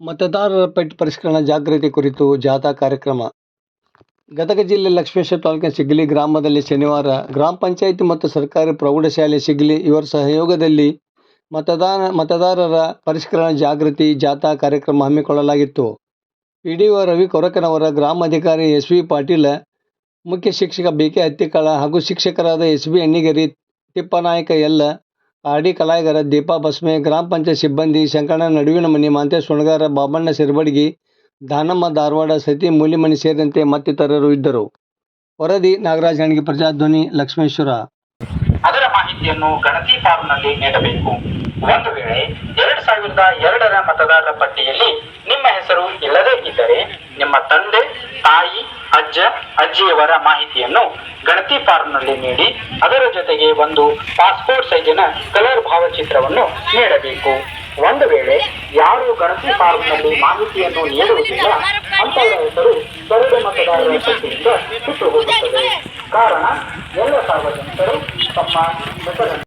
ಮತದಾರರ ಪಟ್ಟಿ ಪರಿಷ್ಕರಣಾ ಜಾಗೃತಿ ಕುರಿತು ಜಾಥಾ ಕಾರ್ಯಕ್ರಮ. ಗದಗ ಜಿಲ್ಲೆ ಲಕ್ಷ್ಮೇಶ್ವರ ತಾಲೂಕಿನ ಶಿಗ್ಲಿ ಗ್ರಾಮದಲ್ಲಿ ಶನಿವಾರ ಗ್ರಾಮ ಪಂಚಾಯಿತಿ ಮತ್ತು ಸರ್ಕಾರಿ ಪ್ರೌಢಶಾಲೆ ಶಿಗ್ಲಿ ಇವರ ಸಹಯೋಗದಲ್ಲಿ ಮತದಾರರ ಪರಿಷ್ಕರಣಾ ಜಾಗೃತಿ ಜಾಥಾ ಕಾರ್ಯಕ್ರಮ ಹಮ್ಮಿಕೊಳ್ಳಲಾಗಿತ್ತು. ಪಿಡಿಒ ರವಿ ಕೊರಕನವರ, ಗ್ರಾಮಾಧಿಕಾರಿ ಎಸ್.ವಿ. ಪಾಟೀಲ, ಮುಖ್ಯ ಶಿಕ್ಷಕ ಬಿ.ಕೆ. ಹತ್ತಿಕಾಳ ಹಾಗೂ ಶಿಕ್ಷಕರಾದ S B. Annigeri, Tippanayak L, R D. Kalayagar, Deepa Basme, ಗ್ರಾಮ ಪಂಚಾಯತ್ ಸಿಬ್ಬಂದಿ ಶಂಕರಣ್ಣ ನಡುವಿನಮನಿ, ಮಾಂತೇಶ ಸುಣಗಾರ, ಬಾಬಣ್ಣ ಸಿರಬಡಗಿ, ದಾನಮ್ಮ ಧಾರವಾಡ, ಸತಿ ಮೂಲಿಮನಿ ಸೇರಿದಂತೆ ಮತ್ತಿತರರು ಇದ್ದರು. ವರದಿ ನಾಗರಾಜ ಹಣಗಿ, ಪ್ರಜಾಧ್ವನಿ, ಲಕ್ಷ್ಮೇಶ್ವರ. ಅದರ ಮಾಹಿತಿಯನ್ನು ಗಣತಿ ಫಾರ್ಮ್ನಲ್ಲಿ ನೀಡಬೇಕು. ಒಂದು ವೇಳೆ 2002ರ ಮತದಾರರ ಪಟ್ಟಿಯಲ್ಲಿ ನಿಮ್ಮ ಹೆಸರು ಇಲ್ಲದೇ ಇದ್ದರೆ ನಿಮ್ಮ ತಂದೆ, ತಾಯಿ, ಅಜ್ಜ, ಅಜ್ಜಿಯವರ ಮಾಹಿತಿಯನ್ನು ಗಣತಿ ಫಾರ್ಮ್ನಲ್ಲಿ ನೀಡಿ ಅದರ ಜೊತೆಗೆ ಒಂದು ಪಾಸ್ಪೋರ್ಟ್ ಸೈಜಿನ ಕಲರ್ ಭಾವಚಿತ್ರವನ್ನು ನೀಡಬೇಕು. ಒಂದು ವೇಳೆ ಯಾರು ಗಣತಿ ಫಾರ್ಮ್ನಲ್ಲಿ ಮಾಹಿತಿಯನ್ನು ನೀಡುವುದಿಲ್ಲ ಅಂತವರ ಹೆಸರು ಕರಡು ಮತದಾರರ ಪಟ್ಟಿಯಿಂದ ಸುಟ್ಟು ಹೋಗುತ್ತದೆ. ಕಾರಣ ಎಲ್ಲ ಸಾರ್ವಜನಿಕರು ತಮ್ಮ ಹೆಸರನ್ನು